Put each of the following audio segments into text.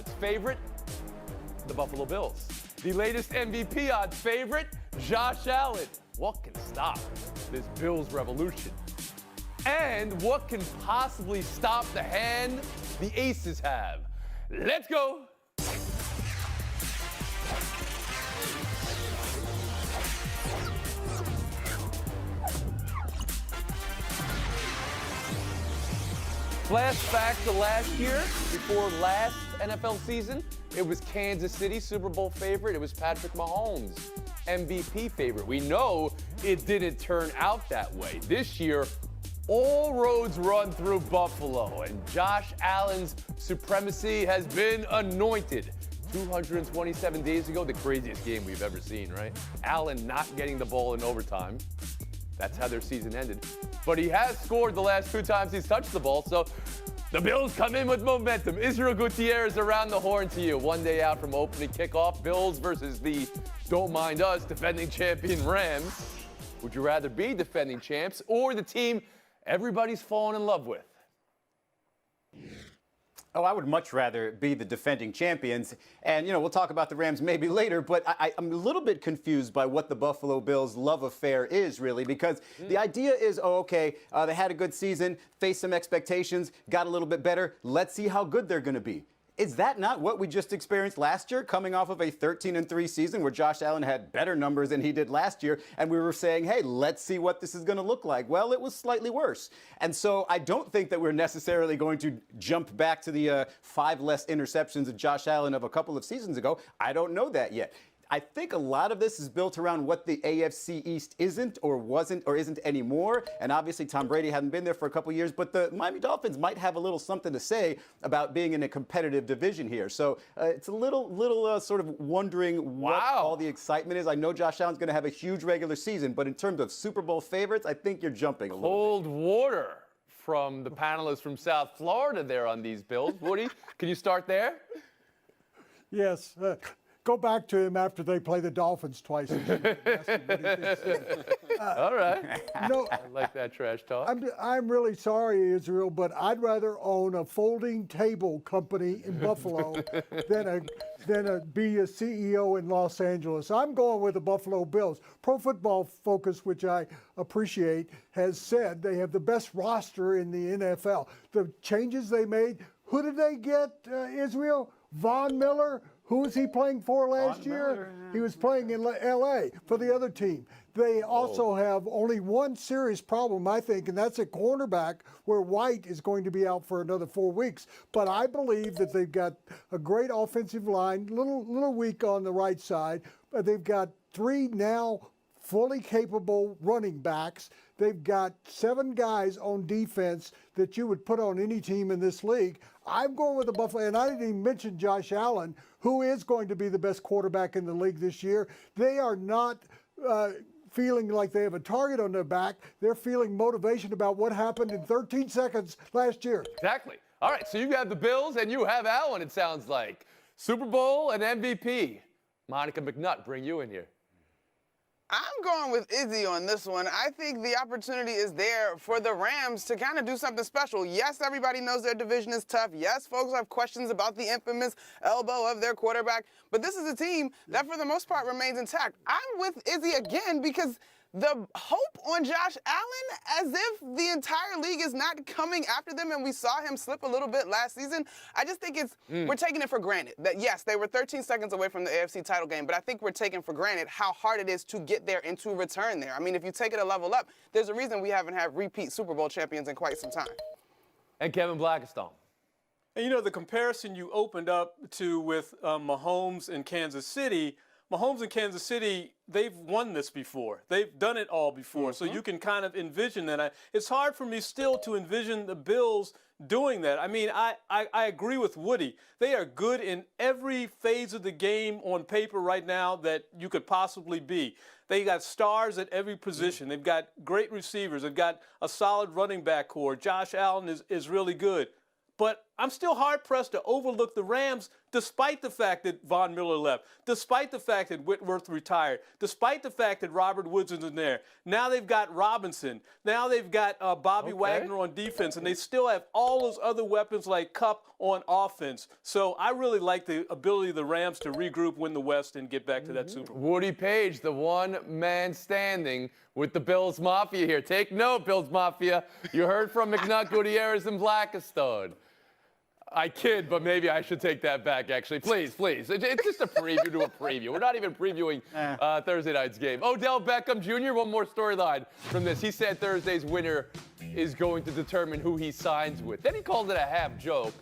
odds favorite, the Buffalo Bills. The latest MVP odds favorite, Josh Allen. What can stop this Bills revolution? And what can possibly stop the hand the Aces have? Let's go. Flashback to last year, before last NFL season, it was Kansas City Super Bowl favorite. It was Patrick Mahomes, MVP favorite. We know it didn't turn out that way. This year, all roads run through Buffalo, and Josh Allen's supremacy has been anointed. 227 days ago, the craziest game we've ever seen, right? Allen not getting the ball in overtime. That's how their season ended. But he has scored the last 2 times he's touched the ball, so the Bills come in with momentum. Israel Gutierrez around the horn to you. 1 day out from opening kickoff. Bills versus the, don't mind us, defending champion Rams. Would you rather be defending champs or the team everybody's fallen in love with? Oh, I would much rather be the defending champions. And, we'll talk about the Rams maybe later, but I'm a little bit confused by what the Buffalo Bills' love affair is, really, because the idea is, they had a good season, faced some expectations, got a little bit better. Let's see how good they're going to be. Is that not what we just experienced last year, coming off of a 13-3 season where Josh Allen had better numbers than he did last year, and we were saying, hey, let's see what this is going to look like? Well, it was slightly worse. And so I don't think that we're necessarily going to jump back to the 5 less interceptions of Josh Allen of a couple of seasons ago. I don't know that yet. I think a lot of this is built around what the AFC East isn't or wasn't or isn't anymore. And obviously Tom Brady hadn't been there for a couple of years, but the Miami Dolphins might have a little something to say about being in a competitive division here. So it's a little sort of wondering what all the excitement is. I know Josh Allen's going to have a huge regular season, but in terms of Super Bowl favorites, I think you're jumping a little bit. Cold water from the panelists from South Florida there on these Bills. Woody, can you start there? Yes. Go back to him after they play the Dolphins twice. All right. No, I like that trash talk. I'm really sorry, Israel, but I'd rather own a folding table company in Buffalo than be a CEO in Los Angeles. I'm going with the Buffalo Bills. Pro Football Focus, which I appreciate, has said they have the best roster in the NFL. The changes they made, who did they get, Israel? Von Miller. Who was he playing for last year? He was playing in L.A. for the other team. They also have only one serious problem, I think, and that's at cornerback, where White is going to be out for another 4 weeks. But I believe that they've got a great offensive line, little weak on the right side. But they've got 3 now fully capable running backs. They've got 7 guys on defense that you would put on any team in this league. I'm going with the Buffalo, and I didn't even mention Josh Allen, who is going to be the best quarterback in the league this year. They are not feeling like they have a target on their back. They're feeling motivation about what happened in 13 seconds last year. Exactly. All right, so you have the Bills and you have Allen, it sounds like. Super Bowl and MVP. Monica McNutt, bring you in here. I'm going with Izzy on this one. I think the opportunity is there for the Rams to kind of do something special. Yes, everybody knows their division is tough. Yes, folks have questions about the infamous elbow of their quarterback. But this is a team that, for the most part, remains intact. I'm with Izzy again because the hope on Josh Allen, as if the entire league is not coming after them, and we saw him slip a little bit last season. I just think we're taking it for granted that, yes, they were 13 seconds away from the AFC title game, but I think we're taking for granted how hard it is to get there and to return there. I mean, if you take it a level up, there's a reason we haven't had repeat Super Bowl champions in quite some time. And Kevin Blackistone. And, the comparison you opened up to with Mahomes and Kansas City, Mahomes and Kansas City, they've won this before. They've done it all before. So you can kind of envision that. It's hard for me still to envision the Bills doing that. I mean, I agree with Woody. They are good in every phase of the game on paper right now that you could possibly be. They got stars at every position. They've got great receivers. They've got a solid running back core. Josh Allen is really good. But I'm still hard-pressed to overlook the Rams despite the fact that Von Miller left, despite the fact that Whitworth retired, despite the fact that Robert Woods isn't there. Now they've got Robinson. Now they've got Bobby Wagner on defense, and they still have all those other weapons like Kupp on offense. So I really like the ability of the Rams to regroup, win the West, and get back to that Super Bowl. Woody Page, the one man standing with the Bills Mafia here. Take note, Bills Mafia. You heard from McNutt, Gutierrez, and Blackistone. I kid, but maybe I should take that back, actually. Please, please. It's just a preview to a preview. We're not even previewing Thursday night's game. Odell Beckham Jr., one more storyline from this. He said Thursday's winner is going to determine who he signs with. Then he called it a half joke.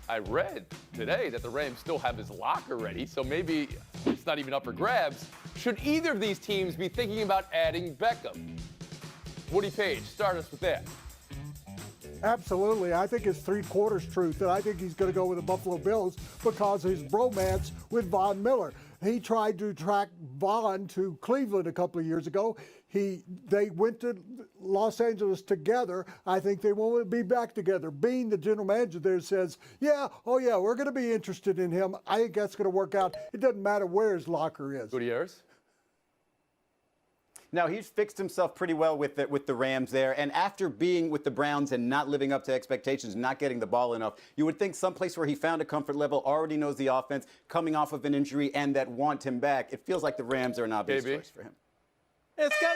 I read today that the Rams still have his locker ready, so maybe it's not even up for grabs. Should either of these teams be thinking about adding Beckham? Woody Page, start us with that. Absolutely. I think it's three-quarters truth, and I think he's going to go with the Buffalo Bills because of his bromance with Von Miller. He tried to track Von to Cleveland a couple of years ago. They went to Los Angeles together. I think they want to be back together. Being the general manager there says, we're going to be interested in him. I think that's going to work out. It doesn't matter where his locker is. Gutierrez? Now, he's fixed himself pretty well with the Rams there. And after being with the Browns and not living up to expectations, not getting the ball enough, you would think someplace where he found a comfort level, already knows the offense, coming off of an injury, and that want him back. It feels like the Rams are an obvious choice for him. It's got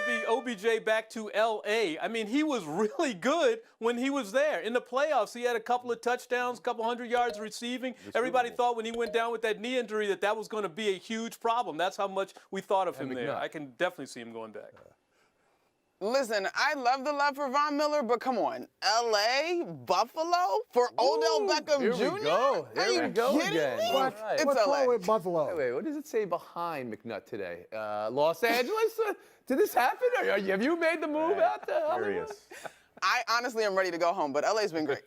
to be OBJ back to L.A. I mean, he was really good when he was there. In the playoffs, he had a couple of touchdowns, a couple 100 yards receiving. Everybody thought when he went down with that knee injury that was going to be a huge problem. That's how much we thought of him there. I can definitely see him going back. Listen, I love the love for Von Miller, but come on, L.A., Buffalo for Odell Beckham Jr. Here we go. Here we go kidding again. me? All right. It's What's LA. wrong with Buffalo? Wait, what does it say behind McNutt today? Los Angeles? Did this happen? Have you made the move out to Hollywood? I honestly am ready to go home, but LA's been great.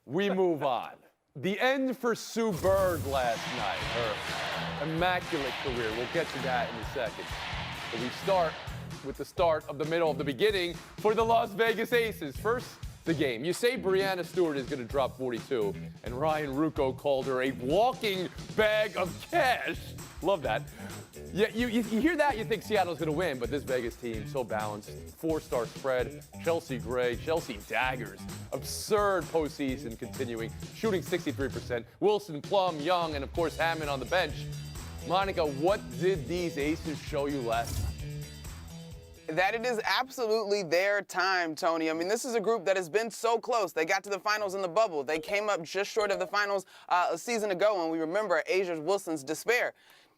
We move on. The end for Sue Bird last night. Her immaculate career. We'll get to that in a second. But we start with the start of the middle of the beginning for the Las Vegas Aces. First, the game. You say Breanna Stewart is going to drop 42, and Ryan Rucco called her a walking bag of cash. Love that. Yeah, you hear that, you think Seattle's going to win, but this Vegas team, so balanced. 4-star spread. Chelsea Gray, Chelsea Daggers. Absurd postseason continuing. Shooting 63%. Wilson, Plum, Young, and of course Hammond on the bench. Monica, what did these Aces show you last night? That it is absolutely their time, Tony. I mean, this is a group that has been so close. They got to the finals in the bubble. They came up just short of the finals a season ago, and we remember Asia Wilson's despair.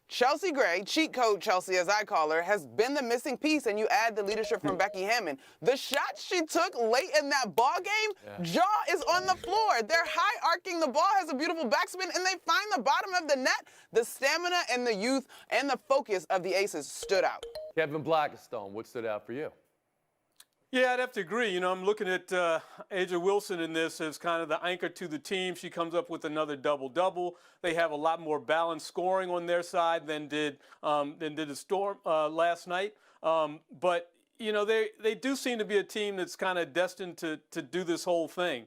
Chelsea Gray, cheat code Chelsea as I call her, has been the missing piece, and you add the leadership from Becky Hammond. The shot she took late in that ball game, jaw is on the floor. They're high arcing, the ball has a beautiful backspin, and they find the bottom of the net. The stamina and the youth and the focus of the Aces stood out. Kevin Blackistone, what stood out for you? Yeah, I'd have to agree. You know, I'm looking at Asia Wilson in this as kind of the anchor to the team. She comes up with another double-double. They have a lot more balanced scoring on their side than did the Storm last night. But you know, they do seem to be a team that's kind of destined to do this whole thing.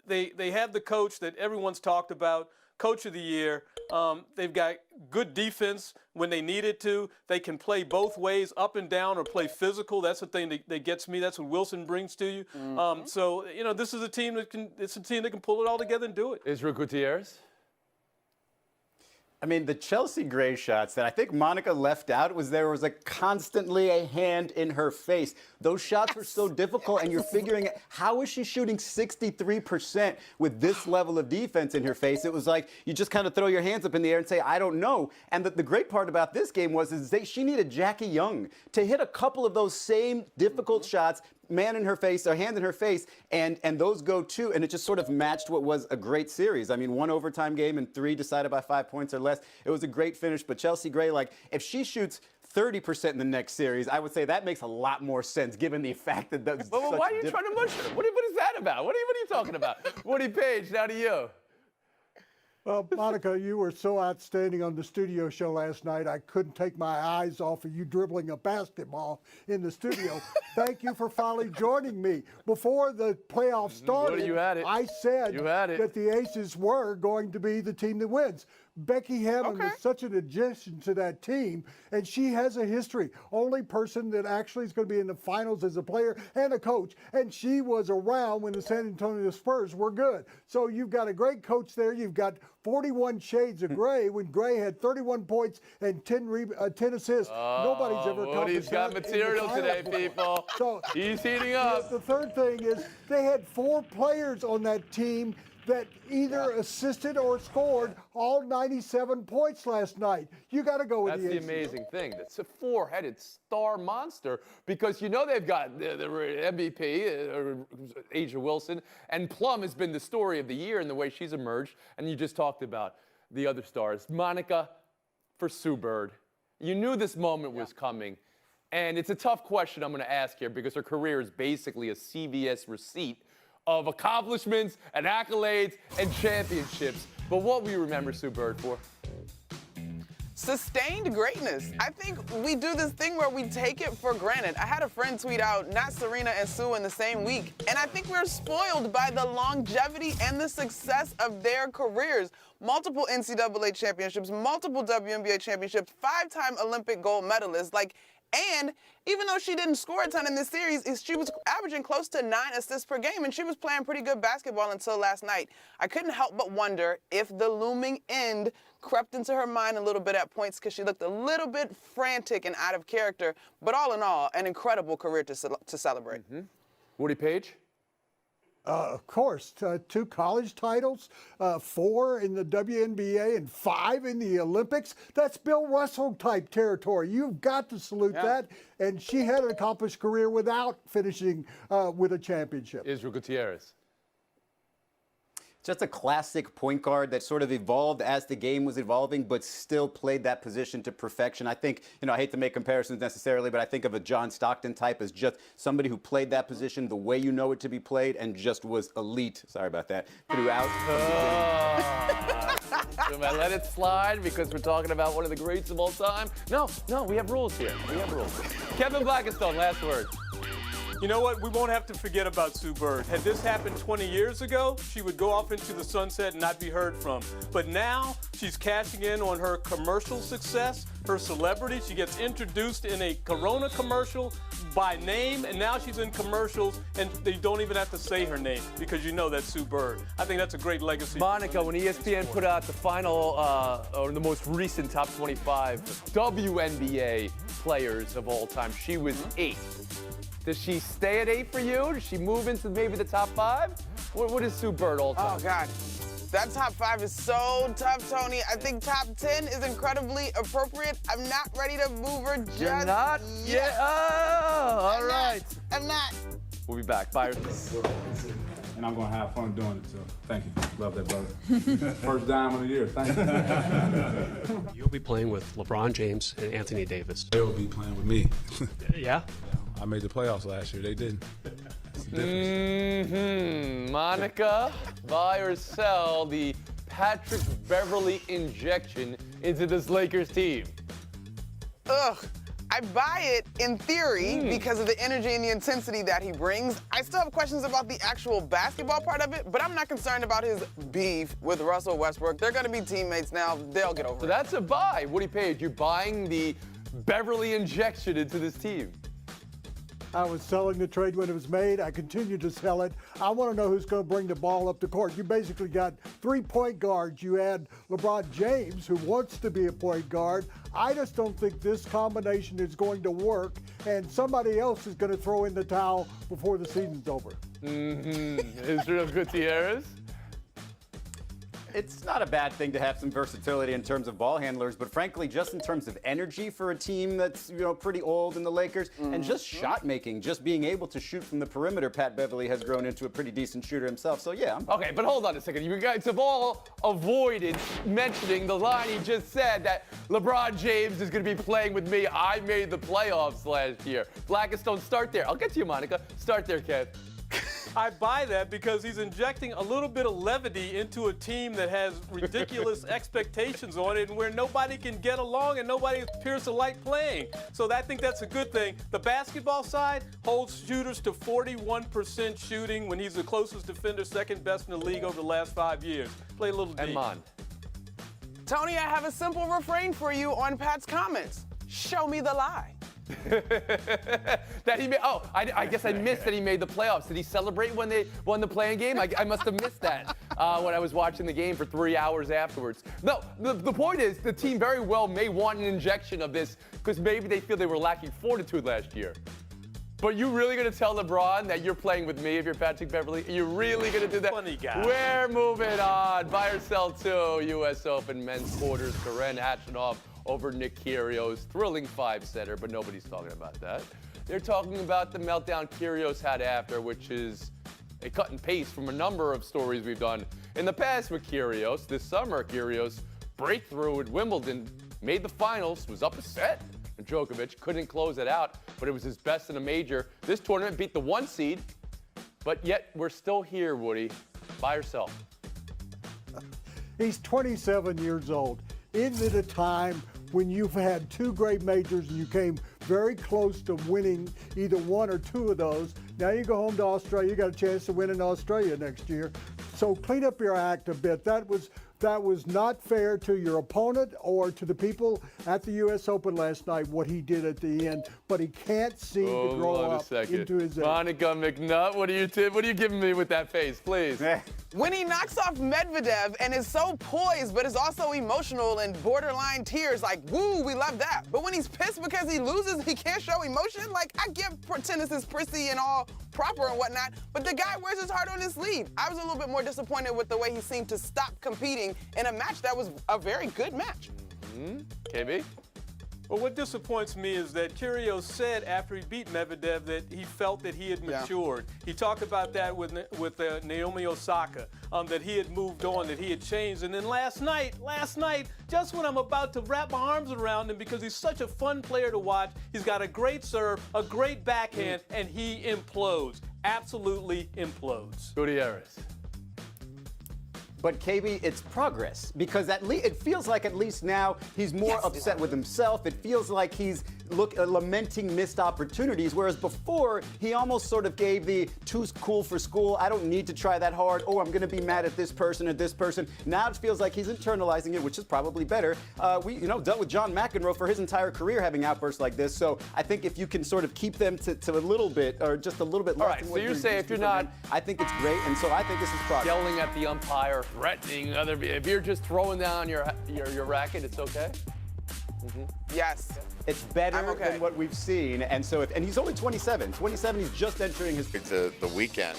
They have the coach that everyone's talked about. Coach of the year. They've got good defense when they need it to. They can play both ways, up and down, or play physical. That's the thing that gets me. That's what Wilson brings to you. So you know, this is a team that can. It's a team that can pull it all together and do it. Israel Gutierrez. I mean, the Chelsea Gray shots that I think Monica left out was there was constantly a hand in her face. Those shots were so difficult, and you're figuring, how is she shooting 63% with this level of defense in her face? It was like you just kind of throw your hands up in the air and say, I don't know. And the great part about this game was she needed Jackie Young to hit a couple of those same difficult shots, man in her face, or hand in her face, and those go too, and it just sort of matched what was a great series. I mean, 1 overtime game and 3 decided by 5 points or less. It was a great finish, but Chelsea Gray, like, if she shoots 30% in the next series, I would say that makes a lot more sense, given the fact that that's Well, why are you trying to mush her? What is that about? What are you talking about? Woody Page, now to you. Well, Monica, you were so outstanding on the studio show last night. I couldn't take my eyes off of you dribbling a basketball in the studio. Thank you for finally joining me. Before the playoffs started, you had it. I said You had it. that the Aces were going to be the team that wins. Becky Hammond Okay. was such an addition to that team, and she has a history. Only person that actually is going to be in the finals as a player and a coach, and she was around when the San Antonio Spurs were good. So you've got a great coach there. You've got 41 shades of gray when Gray had 31 points and 10 assists. Nobody's ever Woody's accomplished got that in the material finals today, before. people. So He's heating up. the third thing is they had 4 players on that team that either assisted or scored all 97 points last night. You got to go with That's the the Aces. amazing thing. That's a 4-headed star monster because you know they've got the MVP, Asia Wilson, and Plum has been the story of the year in the way she's emerged. And you just talked about the other stars. Monica, for Sue Bird, you knew this moment was coming. And it's a tough question I'm going to ask here because her career is basically a CVS receipt of accomplishments and accolades and championships. But what will you remember Sue Bird for? Sustained greatness. I think we do this thing where we take it for granted. I had a friend tweet out, not Serena and Sue in the same week, and I think we're spoiled by the longevity and the success of their careers. Multiple NCAA championships, multiple WNBA championships, 5-time Olympic gold medalists. And even though she didn't score a ton in this series, she was averaging close to 9 assists per game, and she was playing pretty good basketball until last night. I couldn't help but wonder if the looming end crept into her mind a little bit at points because she looked a little bit frantic and out of character. But all in all, an incredible career to celebrate. Woody Page? Of course, 2 college titles, 4 in the WNBA, and 5 in the Olympics. That's Bill Russell type territory. You've got to salute that. And she had an accomplished career without finishing with a championship. Israel Gutierrez. Just a classic point guard that sort of evolved as the game was evolving, but still played that position to perfection. I think, I hate to make comparisons necessarily, but I think of a John Stockton type as just somebody who played that position the way you know it to be played and just was elite. Sorry about that. Throughout. Should I let it slide because we're talking about one of the greats of all time? No, we have rules here. We have rules. Kevin Blackistone, last word. You know what? We won't have to forget about Sue Bird. Had this happened 20 years ago, she would go off into the sunset and not be heard from. But now she's cashing in on her commercial success, her celebrity. She gets introduced in a Corona commercial by name, and now she's in commercials, and they don't even have to say her name because you know that's Sue Bird. I think that's a great legacy. Monica, when ESPN put out the final, or the most recent top 25 WNBA players of all time, she was 8th. Does she stay at 8 for you? Does she move into maybe the top 5? What is Sue Bird all time? Oh, God. That top 5 is so tough, Tony. I think top 10 is incredibly appropriate. I'm not ready to move her just You're not? yet. Oh, all right. I'm not. We'll be back. Bye. And I'm going to have fun doing it, so thank you. Love that, brother. First dime of the year. Thank you. You'll be playing with LeBron James and Anthony Davis. They'll be playing with me. Yeah? I made the playoffs last year. They didn't. That's the difference. Monica, buy or sell the Patrick Beverley injection into this Lakers team? Ugh. I buy it in theory because of the energy and the intensity that he brings. I still have questions about the actual basketball part of it, but I'm not concerned about his beef with Russell Westbrook. They're going to be teammates now. They'll get over So it. that's a buy. Woody Page, you're buying the Beverley injection into this team. I was selling the trade when it was made. I continue to sell it. I want to know who's going to bring the ball up the court. You basically got 3 point guards. You add LeBron James, who wants to be a point guard. I just don't think this combination is going to work, and somebody else is going to throw in the towel before the season's over. Israel Gutierrez? It's not a bad thing to have some versatility in terms of ball handlers, but frankly, just in terms of energy for a team that's pretty old in the Lakers, and just shot making, just being able to shoot from the perimeter, Pat Beverley has grown into a pretty decent shooter himself. So yeah. Okay, but hold on a second. You guys have all avoided mentioning the line he just said that LeBron James is going to be playing with me. I made the playoffs last year. Blackistone, start there. I'll get to you, Monica. Start there, Kev. I buy that because he's injecting a little bit of levity into a team that has ridiculous expectations on it and where nobody can get along and nobody appears to like playing. So I think that's a good thing. The basketball side holds shooters to 41% shooting when he's the closest defender, second best in the league over the last 5 years. Play a little deep. And Mon. Tony, I have a simple refrain for you on Pat's comments. Show me the lie. That he made. Oh, I guess I missed that he made the playoffs. Did he celebrate when they won the play-in game? I must have missed that when I was watching the game for 3 hours afterwards. No, the point is the team very well may want an injection of this because maybe they feel they were lacking fortitude last year. But you really going to tell LeBron that you're playing with me if you're Patrick Beverley? Are you really going to do that? Funny guy. We're moving on. Buy or sell 2, U.S. Open men's quarters. Karen Khachanov over Nick Kyrgios. Thrilling 5-setter, but nobody's talking about that. They're talking about the meltdown Kyrgios had after, which is a cut and paste from a number of stories we've done in the past with Kyrgios. This summer, Kyrgios breakthrough at Wimbledon, made the finals, was up a set. And Djokovic couldn't close it out, but it was his best in a major. This tournament beat the 1 seed, but yet we're still here, Woody. Buy or sell? He's 27 years old. Isn't it a time when you've had 2 great majors and you came very close to winning either 1 or 2 of those? Now you go home to Australia, you got a chance to win in Australia next year. So clean up your act a bit. That was not fair to your opponent or to the people at the U.S. Open last night, what he did at the end. But he can't seem to grow up into his age. Monica McNutt, what are you giving me with that face, please? When he knocks off Medvedev and is so poised, but is also emotional and borderline tears, like, woo, we love that. But when he's pissed because he loses, he can't show emotion. Like, I get tennis is prissy and all proper and whatnot, but the guy wears his heart on his sleeve. I was a little bit more disappointed with the way he seemed to stop competing in a match that was a very good match. KB? Well, what disappoints me is that Kyrgios said after he beat Medvedev that he felt that he had matured. He talked about that with Naomi Osaka, that he had moved on, that he had changed. And then last night, just when I'm about to wrap my arms around him because he's such a fun player to watch, he's got a great serve, a great backhand, and he implodes. Absolutely implodes. Gutierrez. But KB, it's progress because it feels like at least now he's more upset with himself. It feels like he's lamenting missed opportunities, whereas before he almost sort of gave the too cool for school. I don't need to try that hard. Oh, I'm going to be mad at this person or this person. Now it feels like he's internalizing it, which is probably better. We dealt with John McEnroe for his entire career having outbursts like this. So I think if you can sort of keep them to a little bit or just a little bit less. All right. So you say if you're not, I think it's great, and so I think this is progress. Yelling at the umpire, threatening other. If you're just throwing down your racket, it's okay. Yes. It's better than what we've seen, and so and he's only 27. 27, he's just entering his. The weekend.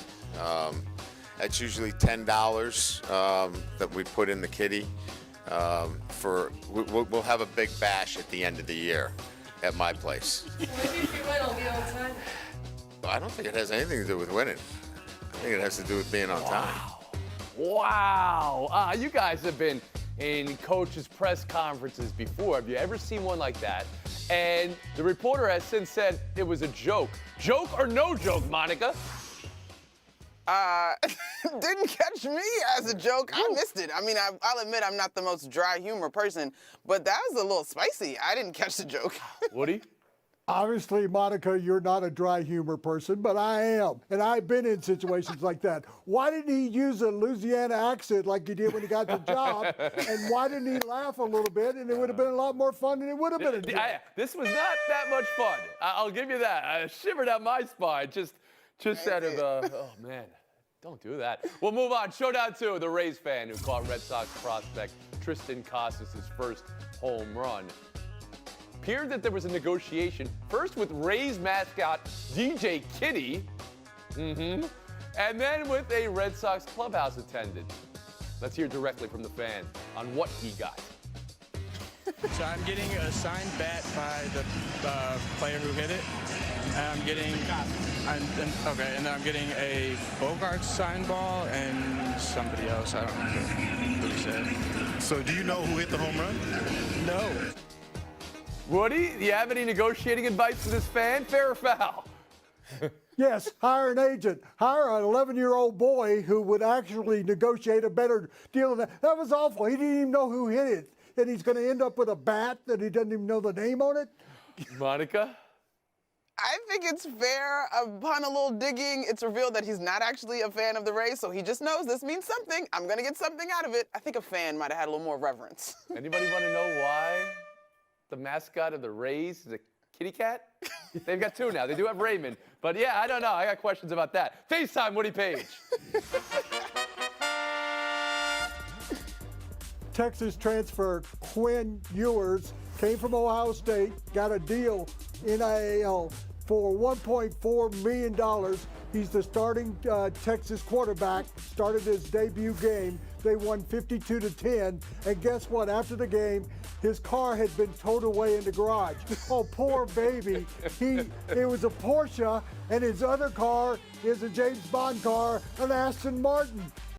That's usually $10 that we put in the kitty. We'll have a big bash at the end of the year at my place. Maybe if you win, I'll be on time. I don't think it has anything to do with winning. I think it has to do with being on time. Wow. You guys have been in coaches' press conferences before. Have you ever seen one like that? And the reporter has since said it was a joke. Joke or no joke, Monica? Didn't catch me as a joke. I missed it. I mean, I'll admit I'm not the most dry humor person, but that was a little spicy. I didn't catch the joke. Woody? Obviously, Monica, you're not a dry humor person, but I am. And I've been in situations like that. Why didn't he use a Louisiana accent like he did when he got the job? And why didn't he laugh a little bit? And it would have been a lot more fun than it would have been a joke. This was not that much fun. I'll give you that. I shivered out my spine just out of, oh, man. Don't do that. We'll move on. Showdown 2, the Rays fan who caught Red Sox prospect Tristan Casas' first home run. Appeared that there was a negotiation, first with Rays mascot DJ Kitty, and then with a Red Sox clubhouse attendant. Let's hear directly from the fan on what he got. So I'm getting a signed bat by the player who hit it. And I'm getting, and then I'm getting a Bogarts signed ball and somebody else. I don't remember who he said. So do you know who hit the home run? No. Woody, do you have any negotiating advice for this fan? Fair or foul? Yes, hire an agent. Hire an 11-year-old boy who would actually negotiate a better deal than that. That was awful. He didn't even know who hit it. And he's going to end up with a bat that he doesn't even know the name on it. Monica? I think it's fair. Upon a little digging, it's revealed that he's not actually a fan of the Rays, so he just knows this means something. I'm going to get something out of it. I think a fan might have had a little more reverence. Anybody want to know why the mascot of the Rays is a kitty cat? They've got two now. They do have Raymond. But yeah, I don't know. I got questions about that. FaceTime, Woody Page. Texas transfer Quinn Ewers came from Ohio State, got a deal in NIL for $1.4 million. He's the starting Texas quarterback, started his debut game. They won 52-10, and guess what? After the game, his car had been towed away in the garage. Oh, poor baby. It was a Porsche, and his other car is a James Bond car, an Aston Martin.